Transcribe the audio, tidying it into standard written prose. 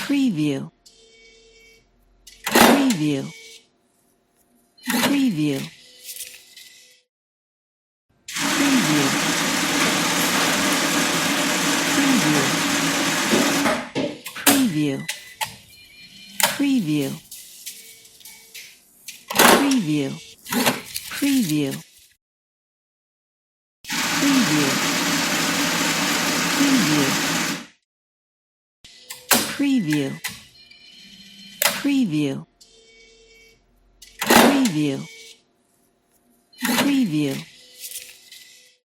preview, preview, preview, preview, preview, preview, preview, preview, preview, preview, preview, preview, preview, preview, preview.